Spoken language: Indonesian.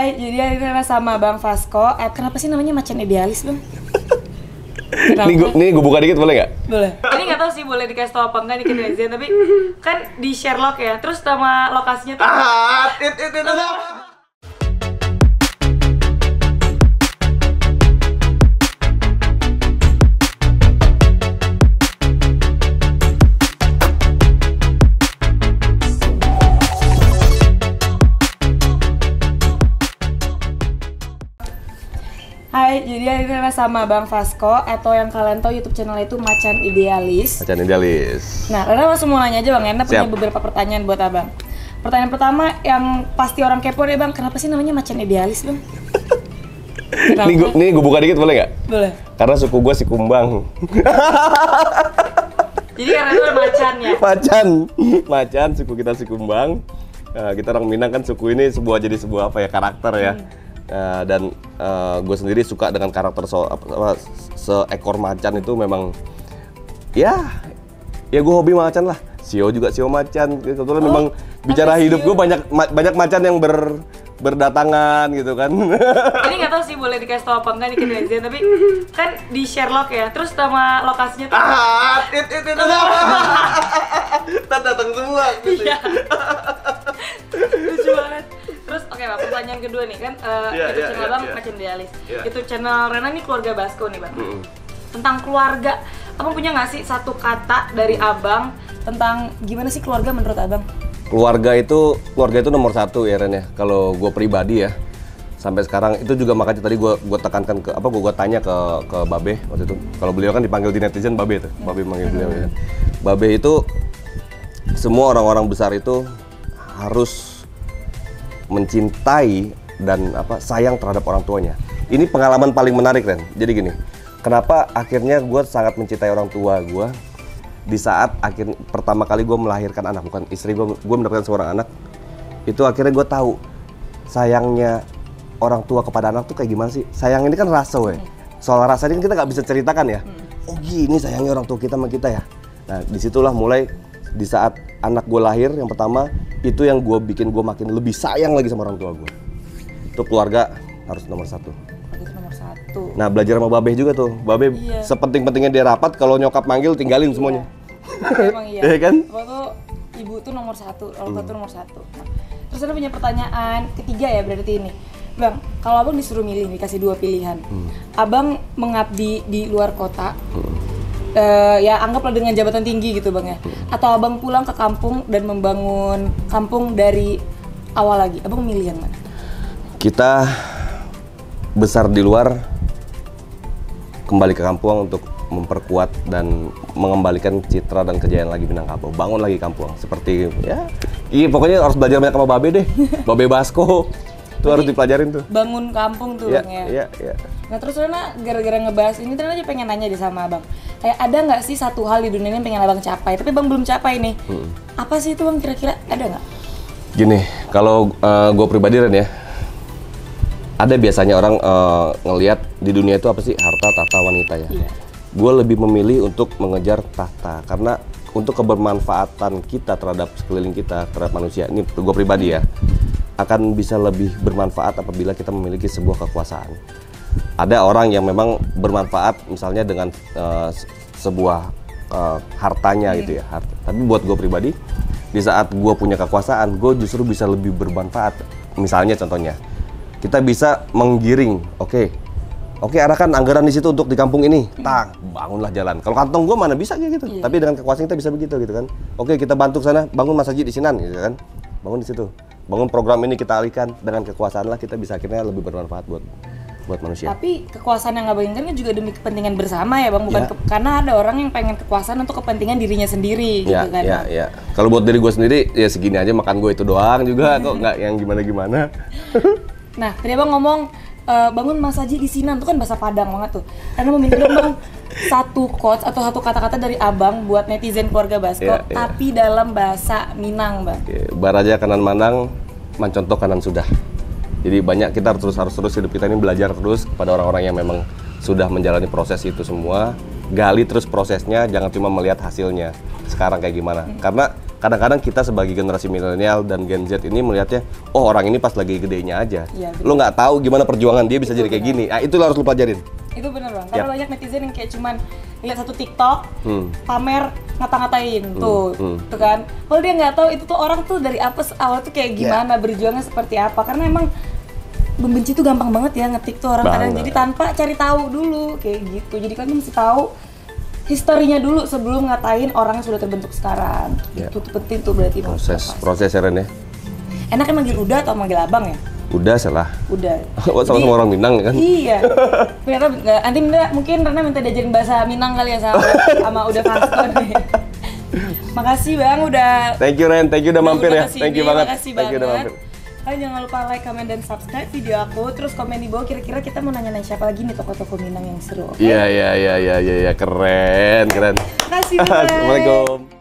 Hai, jadi Rena sama Bang Vasco. Kenapa sih namanya Macan Idealis, Bang? Nih gue buka dikit boleh nggak? Boleh. Ini nggak tahu sih boleh dikasih tau apa enggak nih ke netizen, tapi kan di Sherlock ya. Terus nama lokasinya tuh. Hai, jadi Rena sama Bang Vasco atau yang kalian tahu YouTube channelnya itu Macan Idealis. Macan Idealis. Nah, Rena langsung mau nanya aja Bang, Rena punya Siap. beberapa pertanyaan buat Abang. Pertanyaan pertama yang pasti orang kepo deh Bang, kenapa sih namanya Macan Idealis Bang? Nih gue buka dikit boleh nggak? Boleh. Karena suku gue si Kumbang. Jadi karena itu macan ya? Macan, suku kita si Kumbang. Kita orang Minang kan suku ini jadi sebuah apa ya, karakter ya. Dan gue sendiri suka dengan karakter seekor macan itu memang ya gue hobi macan lah. Sio juga sio macan. Kebetulan memang bicara hidup gue banyak macan yang berdatangan gitu kan. Ini nggak tahu sih boleh dikasih tau apa enggak nih ke netizen, tapi kan di Sherlock ya. Terus nama lokasinya tuh. Datang semua gitu. Iya. Lucu banget. Terus oke Bang, pertanyaan kedua nih kan YouTube channel Bang Macan Idealis. YouTube channel Rena nih keluarga Basko nih Bang. Tentang keluarga, Abang punya nggak sih satu kata dari Abang tentang gimana sih keluarga menurut Abang? Keluarga itu nomor satu ya Ren ya. Kalau gue pribadi ya, sampai sekarang itu juga makanya tadi gue tekankan gue tanya ke Babe waktu itu. Kalau beliau kan dipanggil di netizen Babe tuh, Babe manggil beliau ya. Babe itu semua orang-orang besar itu harus mencintai dan sayang terhadap orang tuanya. Ini pengalaman paling menarik Ren. Jadi gini, kenapa akhirnya gue sangat mencintai orang tua gue di saat pertama kali gue melahirkan anak, bukan istri gue mendapatkan seorang anak. Itu akhirnya gue tahu sayangnya orang tua kepada anak tuh kayak gimana sih. Sayang ini kan rasa soal rasa ini kan kita nggak bisa ceritakan ya. Oh gini sayangnya orang tua kita sama kita ya. Nah disitulah mulai di saat anak gue lahir yang pertama, itu yang bikin gue makin lebih sayang lagi sama orang tua gue. Itu keluarga harus nomor satu. Nomor satu. Nah belajar sama Babe juga tuh. Babe sepenting-pentingnya dia rapat, kalau nyokap manggil tinggalin semuanya. Emang iya. Iya kan? Abang tuh ibu tuh nomor satu, orang tua tuh nomor satu. Nah, terus ada punya pertanyaan ketiga ya berarti ini. Bang, kalau Abang disuruh milih, dikasih dua pilihan. Abang mengabdi di luar kota, ya anggaplah dengan jabatan tinggi gitu Bang ya. Atau Abang pulang ke kampung dan membangun kampung dari awal lagi. Abang milih yang mana? Kita besar di luar, kembali ke kampung untuk memperkuat dan mengembalikan citra dan kejayaan lagi Minangkabau. Bangun lagi kampung seperti ya. Iya pokoknya harus belajar banyak sama Babe deh. Babe Basko. Itu harus dipelajarin tuh. Bangun kampung tuh Bang ya. Iya. Nah terus Rena gara-gara ngebahas ini Rena aja pengen nanya deh sama Abang. Kayak ada nggak sih satu hal di dunia ini yang pengen Abang capai, tapi Bang belum capai nih. Apa sih itu Bang kira-kira, ada nggak? Gini, kalau gue pribadi Ren ya, ada biasanya orang ngelihat di dunia itu apa sih, harta, tahta, wanita ya. Iya. Gue lebih memilih untuk mengejar tahta karena untuk kebermanfaatan kita terhadap sekeliling kita, terhadap manusia. Ini gue pribadi ya, akan bisa lebih bermanfaat apabila kita memiliki sebuah kekuasaan. Ada orang yang memang bermanfaat misalnya dengan sebuah hartanya gitu ya. Tapi buat gue pribadi, di saat gue punya kekuasaan, gue justru bisa lebih bermanfaat. Misalnya contohnya, kita bisa menggiring, Oke, arahkan anggaran di situ untuk di kampung ini. Bangunlah jalan. Kalau kantong gue mana bisa kayak gitu. Tapi dengan kekuasaan kita bisa begitu gitu kan. Oke, kita bantu sana, bangun masjid di Sinan gitu kan. Bangun di situ. Bangun program ini kita alihkan, dengan kekuasaan lah kita bisa akhirnya lebih bermanfaat buat manusia. Tapi kekuasaan yang Abang inginkan kan juga demi kepentingan bersama ya Bang, bukan karena ada orang yang pengen kekuasaan untuk kepentingan dirinya sendiri gitu kan. Iya. Kalau buat diri gue sendiri ya segini aja, makan gue itu doang juga kok, nggak yang gimana-gimana. Nah, tadi Abang ngomong bangun masjid di Sinan, itu kan bahasa Padang banget tuh. Karena mau minta dong Bang satu quotes atau satu kata-kata dari Abang buat netizen keluarga Basko, tapi dalam bahasa Minang Bang. Baraja kanan manang, mancontoh kanan sudah. Jadi banyak kita harus terus hidup kita ini belajar terus kepada orang-orang yang memang sudah menjalani proses itu semua. Gali terus prosesnya, jangan cuma melihat hasilnya sekarang kayak gimana. Karena kadang-kadang kita sebagai generasi milenial dan Gen Z ini melihatnya, oh orang ini pas lagi gedenya aja. Iya, Lo nggak tahu gimana perjuangan dia bisa jadi kayak gini. Nah, itu lo harus lu pelajarin. Itu bener bang, karena banyak netizen yang kayak cuman lihat satu TikTok, pamer ngata-ngatain tuh kan. Kalau dia nggak tahu itu tuh orang tuh dari apa awal tuh kayak gimana, berjuangnya seperti apa. Karena emang membenci tuh gampang banget ya ngetik tuh orang kadang, jadi tanpa cari tahu dulu kayak gitu. Jadi kalian mesti tahu historinya dulu sebelum ngatain orang yang sudah terbentuk sekarang. Itu tuh penting tuh berarti. Proses ya Ren ya. Enaknya manggil Uda atau manggil Abang ya? Udah salah. Udah. Sama-sama orang Minang kan? Iya. Ternyata nanti mungkin Rena minta diajarin bahasa Minang kali ya sama Uda Faston nih. Makasih Bang udah. Thank you Ren, thank you udah mampir ya. Thank you banget. Makasih banget. Kalian jangan lupa like, comment, dan subscribe video aku. Terus komen di bawah kira-kira kita mau nanya-nanya siapa lagi nih tokoh-tokoh Minang yang seru. Iya, keren. Makasih banget. Assalamualaikum.